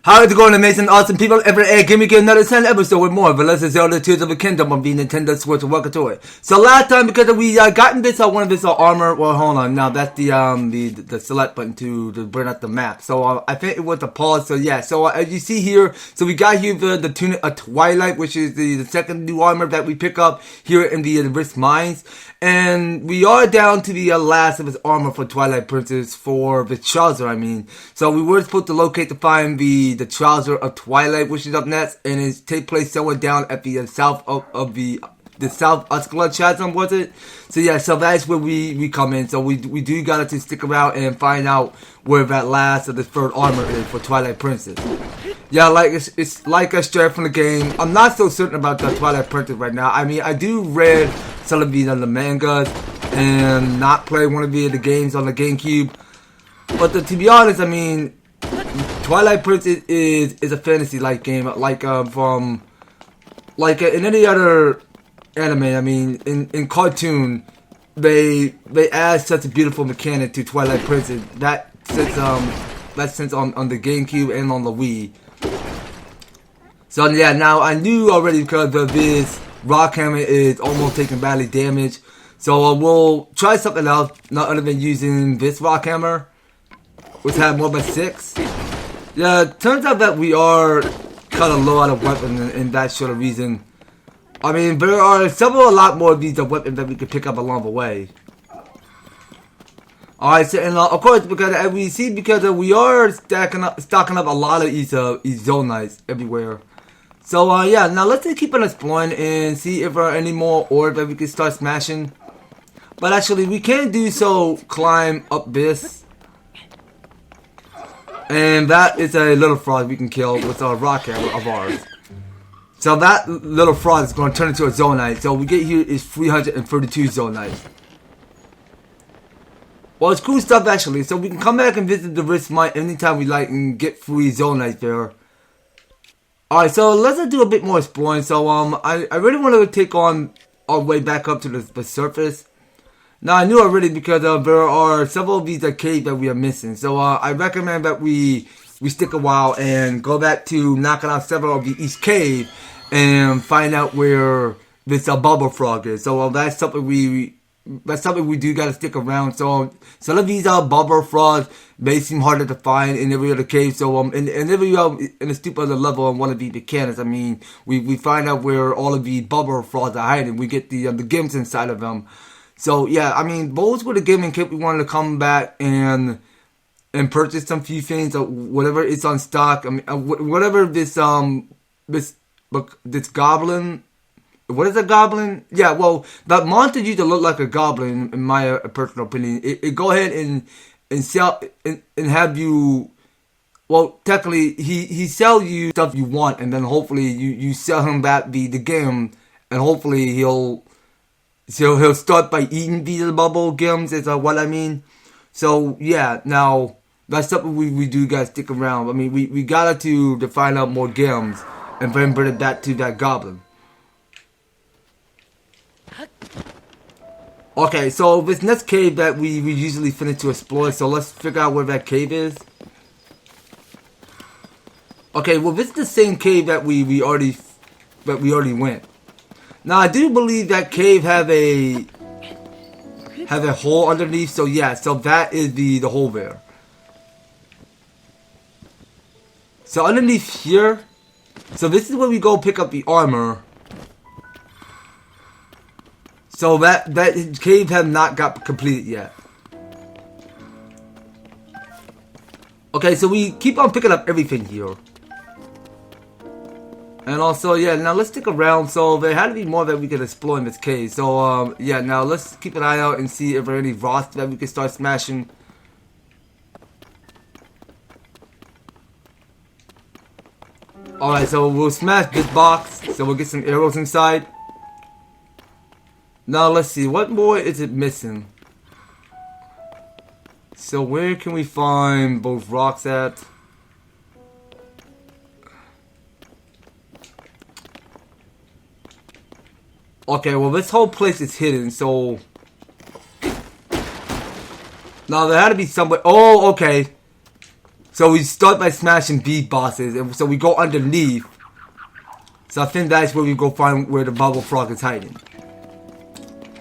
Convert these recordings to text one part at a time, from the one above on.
How's it going, amazing, awesome people? Give me another 10 episode with more of Legend of Zelda Tears of the Kingdom on the Nintendo Switch. Welcome to it. So last time, because we gotten this one of this armor. Well, hold on. Now that's the select button to bring up the map. So I think it was the pause. So yeah. So as you see here, so we got here the Trouser of Twilight, which is the second new armor that we pick up here in the Rift Mines. And we are down to the last of his armor for Twilight Princess for the Trouser, I mean. So we were supposed to locate to find the Trouser of Twilight, which is up next, and it take place somewhere down at the south of the South Oscula Chasm, was it? So yeah, so that's where we come in. So we do gotta to stick around and find out where that last of the third armor is for Twilight Princess. Yeah, like it's like a straight from the game. I'm not so certain about the Twilight Princess right now. I mean, I do read some of the mangas and not play one of the games on the GameCube. But to be honest, I mean, Twilight Princess is a fantasy-like game, like from in any other anime. I mean, in cartoon, they add such a beautiful mechanic to Twilight Princess that since on the GameCube and on the Wii. So yeah, now I knew already because of this rock hammer is almost taking badly damage. So we'll try something else, not other than using this rock hammer, which had more than 6. Yeah, it turns out that we are kind of low out of weapons in that sort of reason. I mean, there are a lot more of these weapons that we can pick up along the way. Alright, so, and of course, because as we see, because we are stocking up a lot of these Zonites everywhere. So yeah, now let's just keep on exploring and see if there are any more orbs that we can start smashing. But actually, we can do so, climb up this. And that is a little frog we can kill with our rock hammer of ours. So that little frog is going to turn into a Zonite. So we get here is 332 Zonites. Well, it's cool stuff actually. So we can come back and visit the Rift Mine anytime we like and get free Zonites there. Alright, so let's do a bit more exploring. So I really want to take on our way back up to the surface. Now I knew already because there are several of these caves that we are missing. So I recommend that we stick a while and go back to knocking out several of each cave and find out where this Bubbulfrog is. So that's something we do gotta stick around. So some of these Bubbulfrogs may seem harder to find in every other cave. So in a stupid other level on one of the mechanics, I mean, we find out where all of the Bubbulfrogs are hiding. We get the gems inside of them. So yeah, I mean, those were the game in case we wanted to come back and purchase some few things or whatever is on stock. I mean, whatever this goblin. What is a goblin? Yeah, well, that monster used to look like a goblin, in my personal opinion. It go ahead and sell and have you. Well, technically, he sell you stuff you want, and then hopefully you sell him back the game, and hopefully he'll start by eating these bubble gems. Is what I mean. So yeah, now that's something we do gotta stick around. I mean, we gotta to find out more gems and then bring it back to that goblin. Okay, so this next cave that we usually finish to explore, so let's figure out where that cave is. Okay, well this is the same cave that we already went. Now I do believe that cave have a hole underneath, so yeah, so that is the hole there. So underneath here, so this is where we go pick up the armor. So that cave have not got completed yet. Okay, so we keep on picking up everything here. And also, yeah, now let's stick around. So there had to be more that we could explore in this cave. So yeah, now let's keep an eye out and see if there are any rocks that we can start smashing. Alright, so we'll smash this box. So we'll get some arrows inside. Now let's see, what more is it missing? So where can we find both rocks at? Okay, well this whole place is hidden, so... Now there had to be somewhere... Oh, okay. So we start by smashing these bosses, and so we go underneath. So I think that's where we go find where the Bubbulfrog is hiding.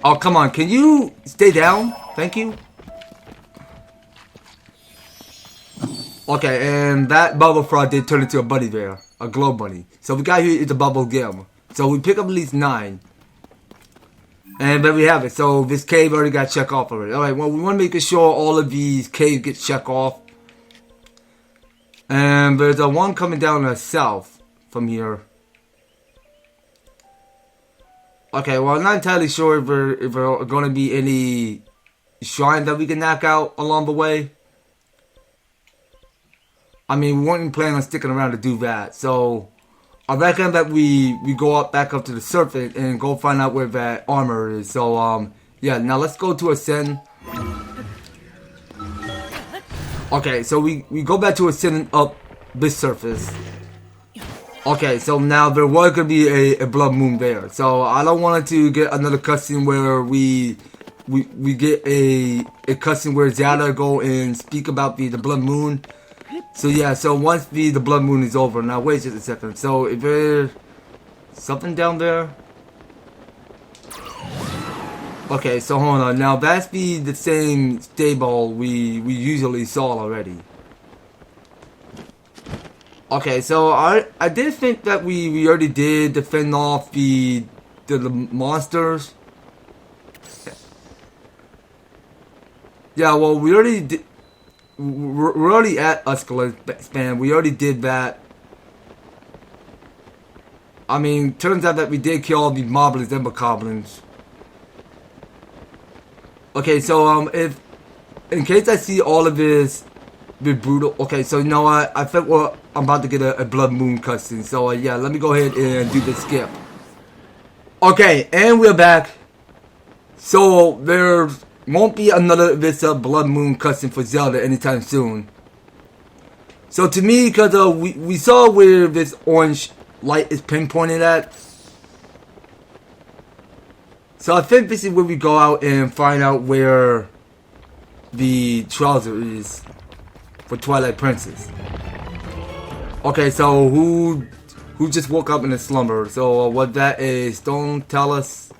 Oh, come on. Can you stay down? Thank you. Okay, and that Bubbulfrog did turn into a bunny there. A glow bunny. So we got here is the bubble gem. So we pick up at least 9. And there we have it. So this cave already got checked off already. Alright, well we want to make sure all of these caves get checked off. And there's a one coming down the south from here. Okay, well I'm not entirely sure if there are going to be any shrines that we can knock out along the way. I mean, we weren't planning on sticking around to do that. So I reckon that we go up back up to the surface and go find out where that armor is. So yeah, now let's go to Ascend. Okay, so we go back to Ascending up this surface. Okay, so now there was gonna be a blood moon there. So I don't want to get another cutscene where we get a cutscene where Zelda go and speak about the blood moon. So yeah, so once the blood moon is over, now wait just a second. So if there's something down there. Okay, so hold on. Now that's the same stable we usually saw already. Okay, so I did think that we already did defend off the monsters. Yeah, well we already did. We're already at Uskala Span. We already did that. I mean, turns out that we did kill all the moblins and bokoblins. Okay, so if in case I see all of this be brutal. Okay, so you know what? I think I'm about to get a blood moon cutscene. So yeah, let me go ahead and do the skip. Okay, and we're back. So there's won't be another this blood moon cutscene for Zelda anytime soon. So to me, because we saw where this orange light is pinpointed at. So I think this is where we go out and find out where the trouser is for Twilight Princess. Okay, so who just woke up in a slumber? So what that is? Don't tell us.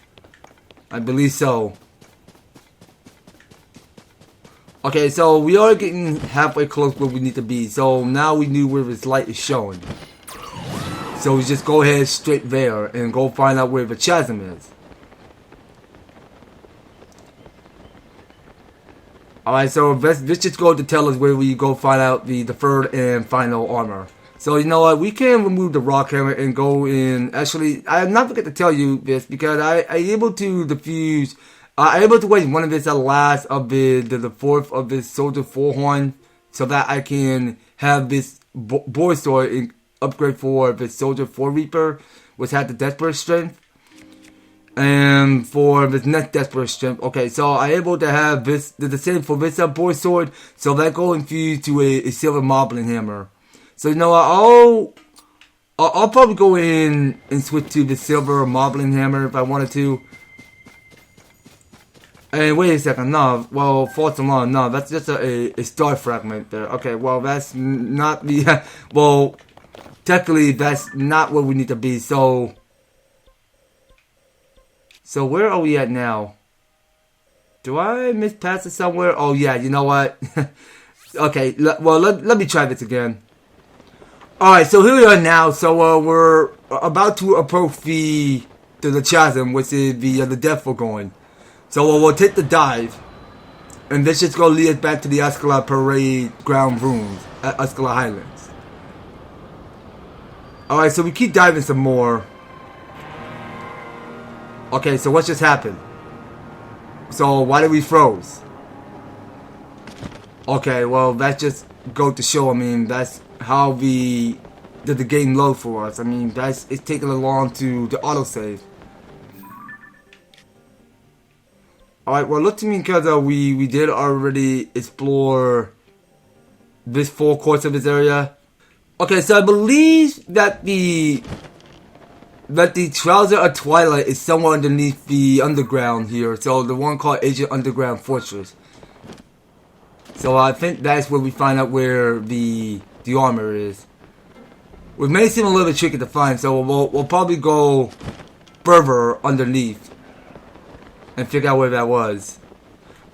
I believe so. Okay, so we are getting halfway close where we need to be. So now we knew where this light is showing. So we just go ahead straight there and go find out where the chasm is. Alright, so let's just go to tell us where we go find out the third and final armor. So you know what, we can remove the rock hammer and go in. Actually, I'm not forget to tell you this because I able to defuse. I'm able to waste one of this at last of the fourth of this soldier 4-horn, so that I can have this boy sword upgrade for the soldier 4 reaper, which had the desperate strength, and for this next desperate strength. Okay, so I'm able to have this the same for this boy sword, so that go infused to a silver moblin hammer. So you know what, I'll probably go in and switch to the silver moblin hammer if I wanted to. Hey, wait a second, no, well, false alarm, no, that's just a star fragment there. Okay, well, that's not the, well, technically, that's not where we need to be, so where are we at now? Do I mispass it somewhere? Oh, yeah, you know what? Okay, well, let me try this again. Alright, so here we are now, so, we're about to approach the chasm, which is the depth we're going. So we'll take the dive, and this just gonna lead us back to the Uskala Parade ground rooms at Uskala Highlands. Alright, so we keep diving some more. Okay, so what just happened? So why did we froze? Okay, well that just go to show, I mean, that's how the game load for us. I mean, it's taking along to the autosave. Alright, well look to me because we did already explore this 4 quarters of this area. Okay, so I believe that the Trouser of Twilight is somewhere underneath the underground here. So the one called Ancient Underground Fortress. So I think that's where we find out where the armor is. It may seem a little bit tricky to find, so we'll probably go further underneath and figure out where that was.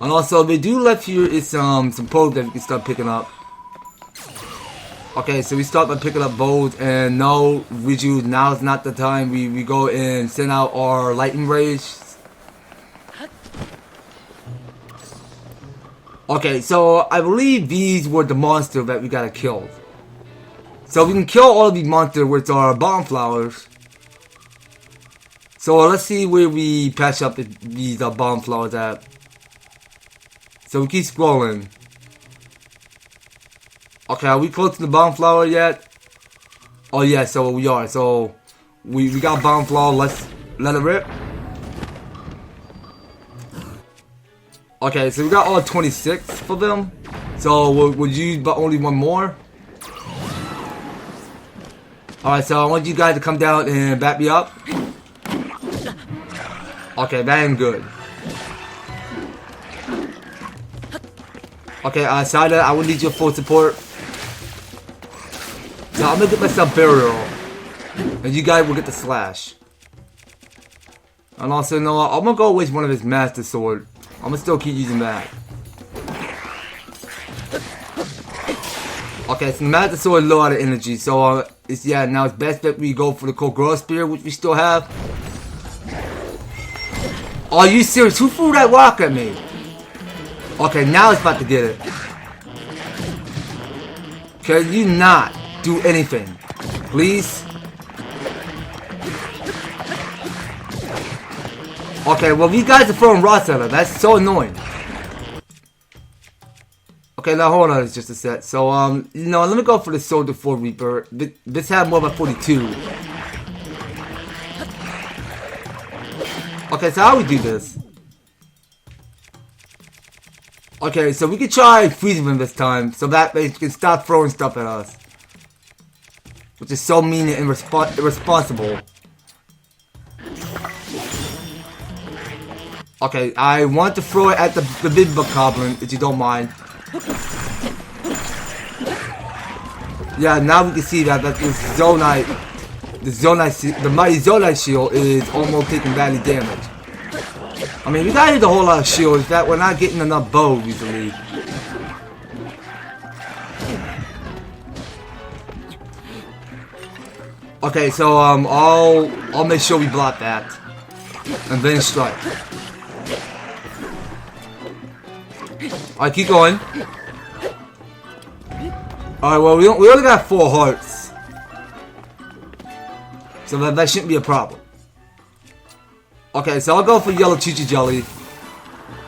And also, they do left here is some poles that we can start picking up. Okay, so we start by picking up bows, and no, Riju, now is not the time. We go and send out our lightning rays. Okay, so I believe these were the monsters that we gotta kill. So we can kill all of these monsters with our bomb flowers. So let's see where we patch up these bomb flowers at. So we keep scrolling. Okay, are we close to the bomb flower yet? Oh yeah, so we are. So we got bomb flower. Let's let it rip. Okay, so we got all 26 for them. So we'll use but only one more. Alright, so I want you guys to come down and back me up. Okay, that ain't good. Okay, Sada, I will need your full support. So I'm gonna get myself burial. And you guys will get the slash. And also, no, I'm gonna go with one of his master sword. I'm gonna still keep using that. Okay, so master sword low out of energy, so now it's best that we go for the Kogura spear, which we still have. Are you serious? Who threw that rock at me? Okay, now it's about to get it. Can you not do anything? Please? Okay, well, these guys are throwing rocks at her. That's so annoying. Okay, now hold on, it's just a set. So, let me go for the Soldier 4 Reaper. This had more of a 42. Okay, so how we do this? Okay, so we can try freezing them this time, so that they can stop throwing stuff at us. Which is so mean and irresponsible. Okay, I want to throw it at the big bug goblin, if you don't mind. Yeah, now we can see that the mighty Zonite shield is almost taking badly damage. I mean, we gotta hit a whole lot of shields that we're not getting enough bows usually. Okay, so I'll make sure we block that, and then strike. Alright, keep going. Alright, well, we only got 4 hearts. So that shouldn't be a problem. Okay, so I'll go for yellow Chuchi Jelly.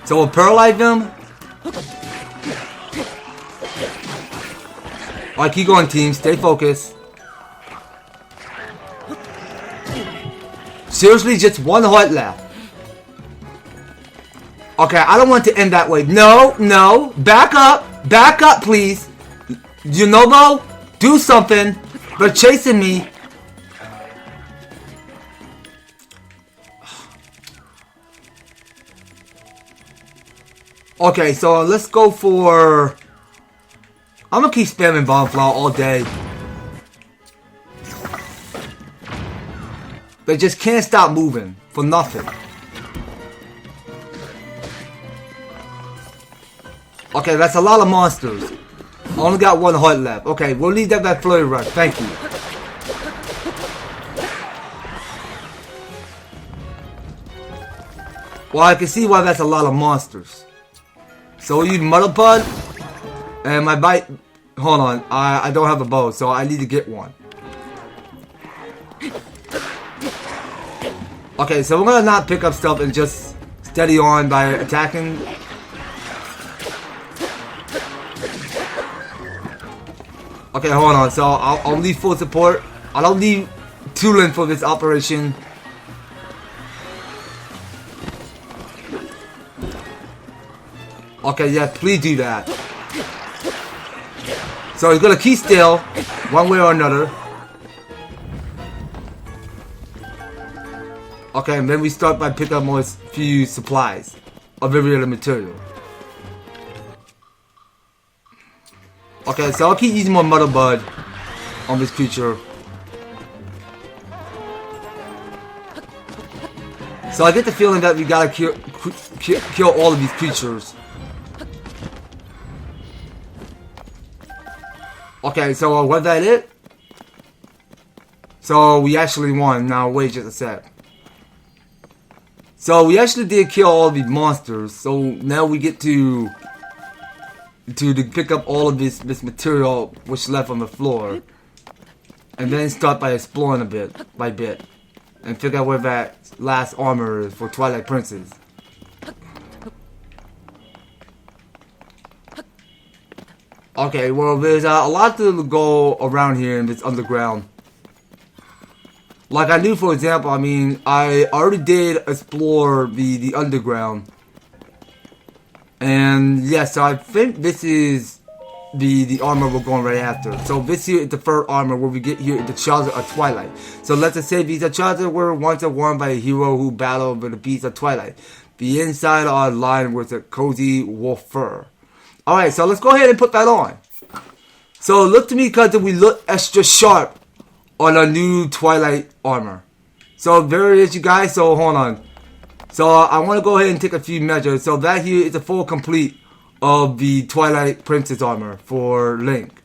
So we'll paralyze them. Alright, keep going, team. Stay focused. Seriously, just 1 heart left. Okay, I don't want to end that way. No, no. Back up, please. Yunobo, do something. They're chasing me. Okay, so let's go for... I'm gonna keep spamming Bomb Flower all day. They just can't stop moving for nothing. Okay, that's a lot of monsters. I only got 1 heart left. Okay, we'll leave that flurry rush. Thank you. Well, I can see why that's a lot of monsters. So we use Muddle Bud. And my bite... Hold on. I don't have a bow, so I need to get one. Okay, so we're gonna not pick up stuff and just steady on by attacking. Okay, hold on. So I'll need full support. I don't need Tulin for this operation. Okay, yeah, please do that. So he's gonna keep still, one way or another. Okay, and then we start by picking up more few supplies of every other material. Okay, so I'll keep using more Mother Bud on this creature. So I get the feeling that we gotta kill all of these creatures. Okay, so was that it? So we actually won. Now wait just a sec. So we actually did kill all these monsters. So now we get to pick up all of this material which left on the floor, and then start by exploring a bit by bit, and figure out where that last armor is for Twilight Princess. Okay, well there's a lot to go around here in this underground. Like I knew, for example, I mean, I already did explore the underground. And yes, so I think this is the armor we're going right after. So this here is the first armor where we get here the Trouser of Twilight. So let's just say these are trousers were once worn by a hero who battled with the beast of Twilight. The inside are lined with a cozy wolf fur. Alright, so let's go ahead and put that on. So look to me because we look extra sharp on our new Twilight armor. So there it is, you guys. So hold on. So I want to go ahead and take a few measures. So that here is a full complete of the Twilight Princess armor for Link.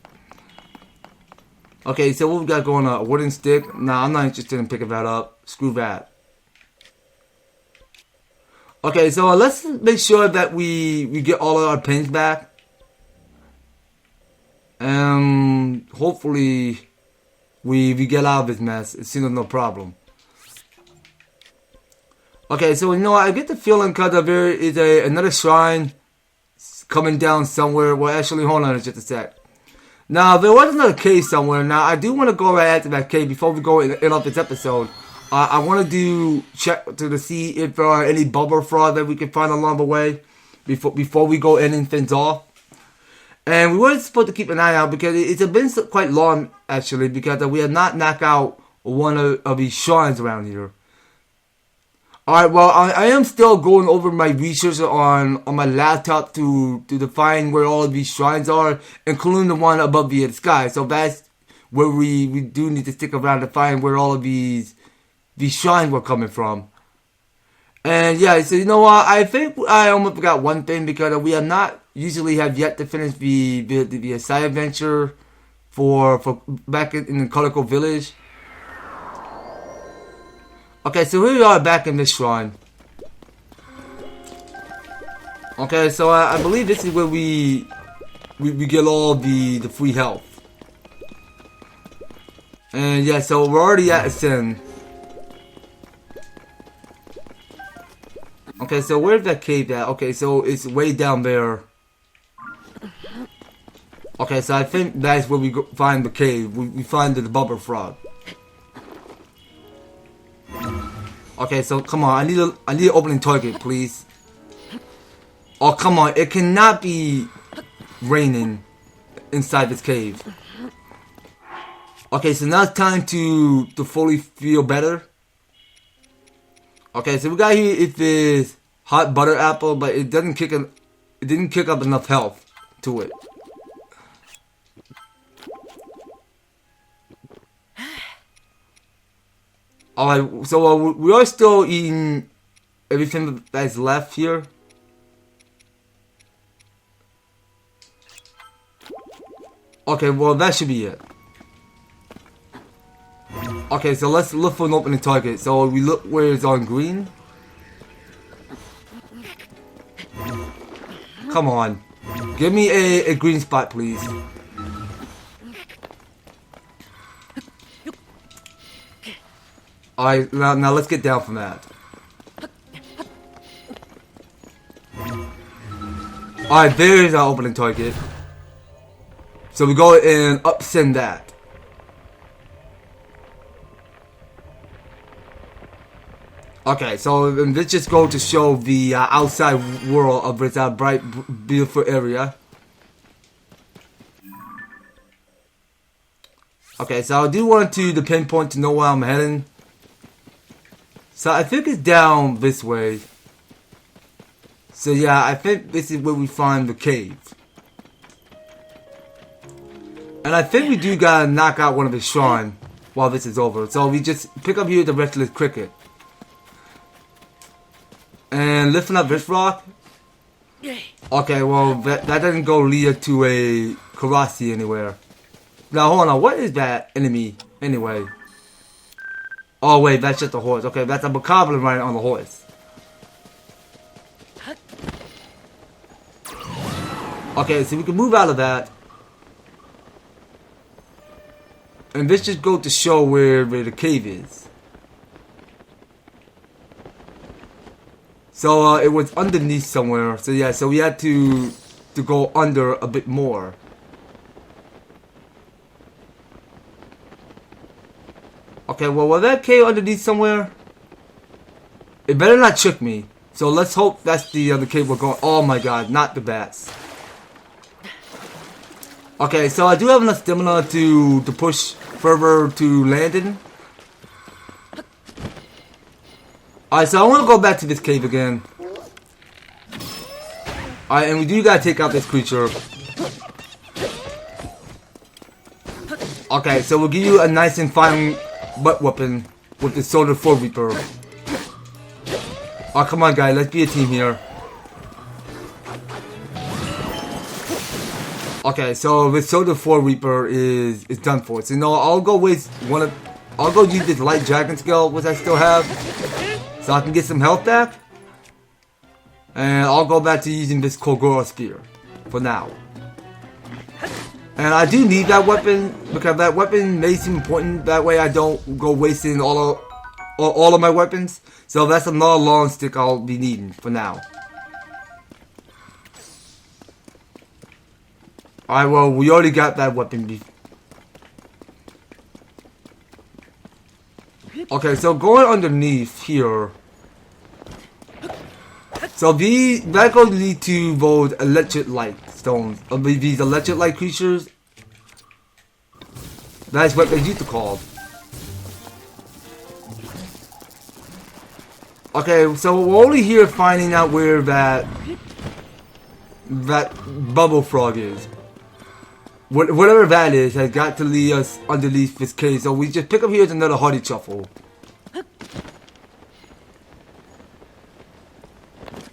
Okay, so what we got going on? A wooden stick? Nah, I'm not interested in picking that up. Screw that. Okay, so let's make sure that we get all of our pins back. Hopefully we get out of this mess. It seems no problem. Okay, so you know what? I get the feeling because there is another shrine coming down somewhere. Well, actually, hold on just a sec. Now, there was another cave somewhere. Now, I do want to go right after that cave before we go in off this episode. I want to check to see if there are any Bubbulfrog that we can find along the way before we go in and things off. And we were supposed to keep an eye out because it's been quite long, actually, because we have not knocked out one of these shrines around here. Alright, well, I am still going over my research on my laptop to define where all of these shrines are, including the one above the sky. So that's where we do need to stick around to find where all of these shrines were coming from. And yeah, so you know what, I think I almost forgot one thing because we have not usually have yet to finish the side adventure for back in the Colorful Village. Okay, so here we are back in this shrine. Okay, so I believe this is where we get all the free health. And yeah, so we're already at Ascend. Okay, so where's that cave at? Okay, so it's way down there. Okay, so I think that's where we find the cave. We find the Bubbulfrog. Okay, so come on, I need an opening target, please. Oh, come on, it cannot be raining inside this cave. Okay, so now it's time to fully feel better. Okay, so we got here is this hot butter apple, but it didn't kick up enough health to it. Alright, so we are still eating everything that's left here. Okay, well that should be it. Okay, so let's look for an opening target. So we look where it's on green. Come on. Give me a green spot, please. Alright, now let's get down from that. Alright, there's our opening target. So we go and upsend that. Okay, so let's just go to show the outside world of this bright, beautiful area. Okay, so I do want to pinpoint to know where I'm heading. So I think it's down this way. So yeah, I think this is where we find the cave. And I think we do gotta knock out one of his shrine while this is over. So we just pick up here the restless cricket. And lifting up this rock. Okay, well that doesn't go lead to a Karasi anywhere. Now hold on, what is that enemy anyway? Oh wait, that's just a horse. Okay, that's a bokoblin riding on the horse. Okay, so we can move out of that. And this just goes to show where the cave is. So it was underneath somewhere. So yeah, so we had to go under a bit more. Okay, well, was that cave underneath somewhere? It better not trick me. So let's hope that's the other cave we're going. Oh my god, not the bats. Okay, so I do have enough stamina to push further to Landon. Alright, so I want to go back to this cave again. Alright, and we do gotta take out this creature. Okay, so we'll give you a nice and fine butt weapon with the Solar 4 Reaper. Oh, come on, guys, let's be a team here. Okay, so the Solar 4 Reaper is done for. So, you know, I'll go waste I'll go use this Light Dragon skill, which I still have, so I can get some health back. And I'll go back to using this Kogoro Spear for now. And I do need that weapon because that weapon may seem important. That way I don't go wasting all of my weapons. So that's another long stick I'll be needing for now. Alright, well, we already got that weapon. Okay, so going underneath here. So that goes lead to those electric light stones. These electric light creatures. That's what they used to call. Okay, so we're only here finding out where that Bubbulfrog is. Whatever that is has got to lead us underneath this cave. So we just pick up here as another Hardy Truffle.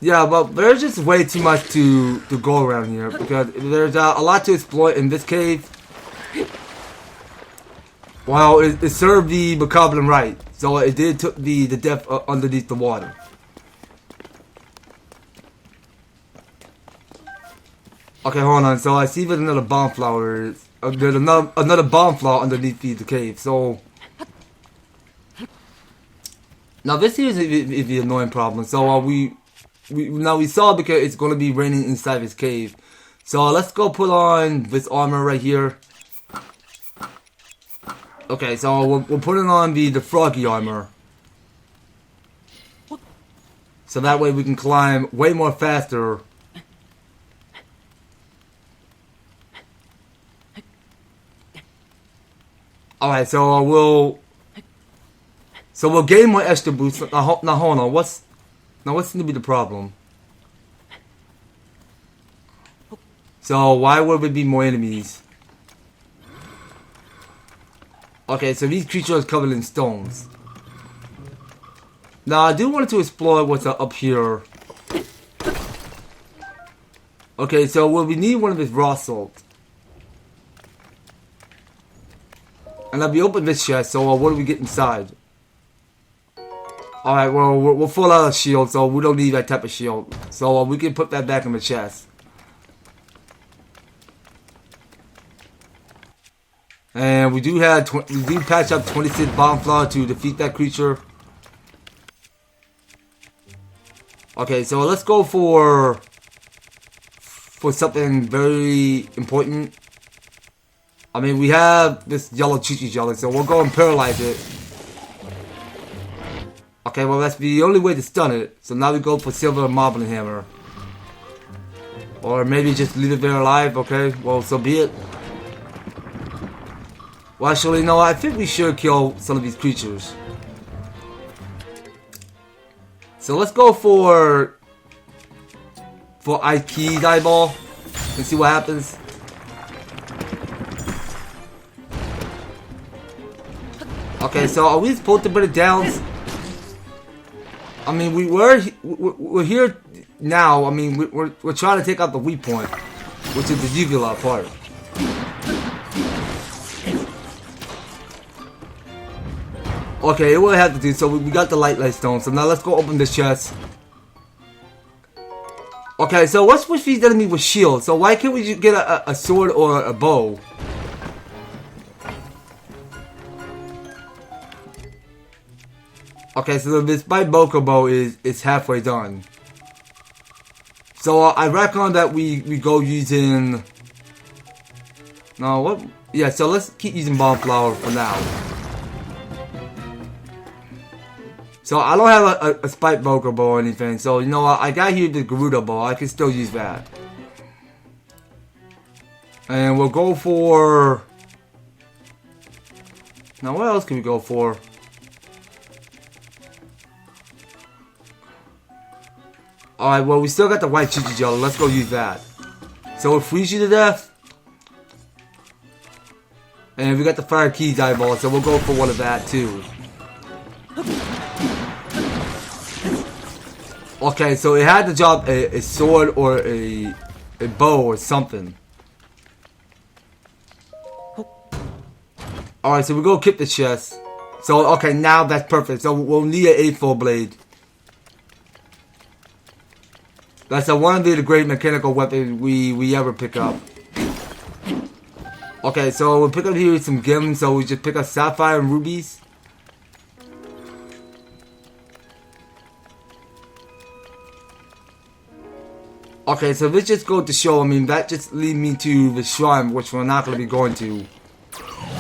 Yeah, but there's just way too much to go around here because there's a lot to exploit in this cave. Well, it served the bokoblin right, so it did took the depth underneath the water. Okay, hold on. So I see there's another bomb flower. There's another bomb flower underneath the cave. So now this here is the annoying problem. So we saw because it's going to be raining inside this cave. So let's go put on this armor right here. Okay, so we're putting on the froggy armor. So that way we can climb way more faster. Alright, so we'll gain more extra boosts. Now hold on, what's going to be the problem? So why would there be more enemies? Okay, so these creatures are covered in stones. Now I do want to explore what's up here. Okay, so we need one of his raw salt. And I'll be open this chest, so what do we get inside? Alright, well, we're full out of shield, so we don't need that type of shield. So we can put that back in the chest. And we do patch up 26 bomb flower to defeat that creature. Okay, so let's go for something very important. I mean, we have this yellow Chi-Chi jelly, so we'll go and paralyze it. Okay, well, that's the only way to stun it. So now we go for silver marbling hammer. Or maybe just leave it there alive, okay? Well, so be it. Well, actually, no, I think we should kill some of these creatures. So let's go for Ice Key's eyeball and see what happens. Okay, so are we supposed to put it down? I mean, we're here now. I mean, we're trying to take out the weak point, which is the uvula part. Okay, it will have to do. So we got the light stone. So now let's go open this chest. Okay, so what's with these enemy with shield? So why can't we just get a sword or a bow? Okay, so this by Bokobo is halfway done. So I reckon that we go using. No, what? Yeah, so let's keep using bomb flower for now. So I don't have a spike Bokobo or anything. So you know what? I got here the Gerudo bow. I can still use that. And we'll go for. Now what else can we go for? Alright, well we still got the white Chichi Jello. Let's go use that. So we'll freeze you to death. And we got the Fire Keys eyeball, so we'll go for one of that too. Okay, so it had to drop a sword or a bow or something. Alright, so we're gonna keep the chest. So, okay, now that's perfect. So we'll need an 8-fold blade. That's one of the great mechanical weapons we ever pick up. Okay, so we'll pick up here some gems. So we just pick up sapphire and rubies. Okay, so this just goes to show, I mean, that just leads me to the shrine, which we're not going to be going to.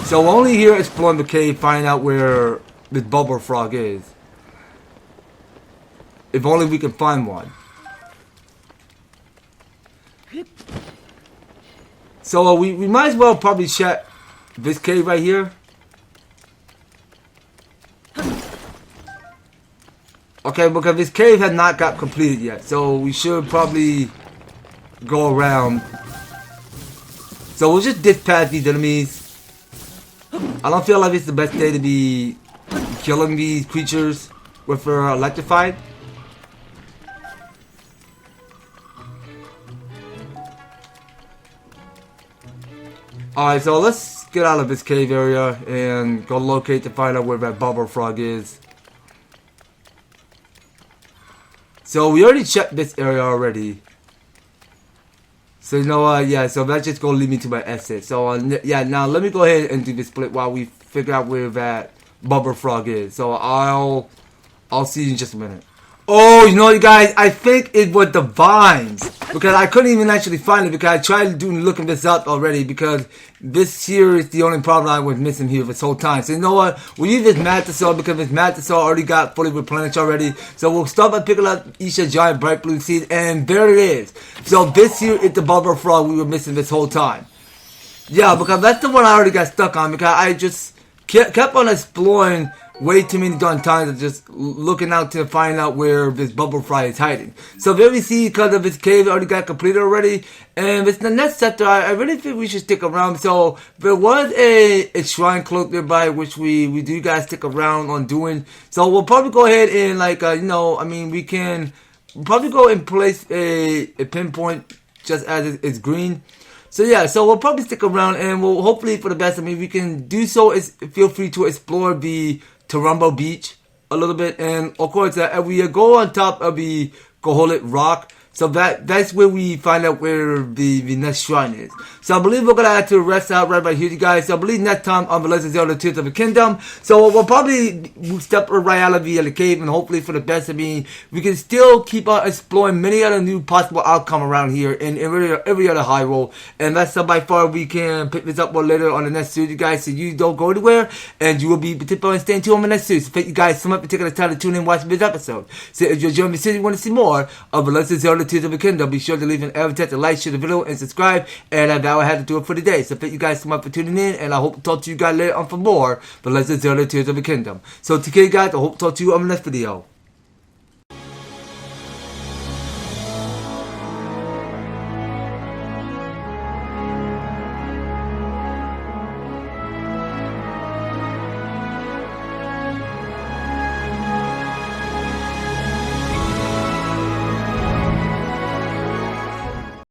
So we're only here exploring the cave, finding out where this Bubbulfrog is. If only we can find one. So we might as well probably check this cave right here. Okay, because this cave has not got completed yet, so we should probably go around. So we'll just ditch past these enemies. I don't feel like it's the best day to be killing these creatures with electrified. Alright, so let's get out of this cave area and go locate to find out where that Bubbulfrog is. So we already checked this area already. So you know what, yeah, so that's just gonna lead me to my exit. So yeah, now let me go ahead and do this split while we figure out where that Bubbulfrog is. So I'll see you in just a minute. Oh, you know, you guys, I think it was the vines, because I couldn't even actually find it, because I tried looking this up already, because this here is the only problem I was missing here this whole time. So you know what, we'll use this Mantisaur, because this Mantisaur already got fully replenished already. So we'll start by picking up Isha Giant Bright Blue Seed, and there it is. So this here is the Bubbulfrog we were missing this whole time. Yeah, because that's the one I already got stuck on, because I just kept on exploring way too many darn times of just looking out to find out where this Bubbulfrog is hiding. So there we see, because of this cave already got completed already, and it's the next sector. I really think we should stick around. So there was a shrine cloak nearby, which we do guys stick around on doing. So we'll probably go ahead and like you know, I mean, we can probably go and place a pinpoint just as it's green. So yeah, so we'll probably stick around, and we'll hopefully for the best. I mean, we can do so. Feel free to explore the Tarumbo Beach a little bit, and of course we go on top of the Koholit Rock. So that's where we find out where the next shrine is. So I believe we're going to have to rest out right here, you guys. So I believe next time on the Legend of Zelda Tears of the Kingdom. So we'll probably step right out of the cave, and hopefully for the best. I mean, we can still keep on exploring many other new possible outcomes around here in every other Hyrule. And that's by far we can pick this up more later on the next series, you guys. So you don't go anywhere, and you will be particularly staying tuned on the next series. So thank you guys so much for taking the time to tune in and watch this episode. So if you're enjoying the series, you want to see more of the Legend of Zelda Tears of the Kingdom, be sure to leave an EverTastic, like, share the video, and subscribe. And that will have to do it for today. So thank you guys so much for tuning in, and I hope to talk to you guys later on for more the Legend of Zelda Tears of the Kingdom. So take care, guys. I hope to talk to you on the next video.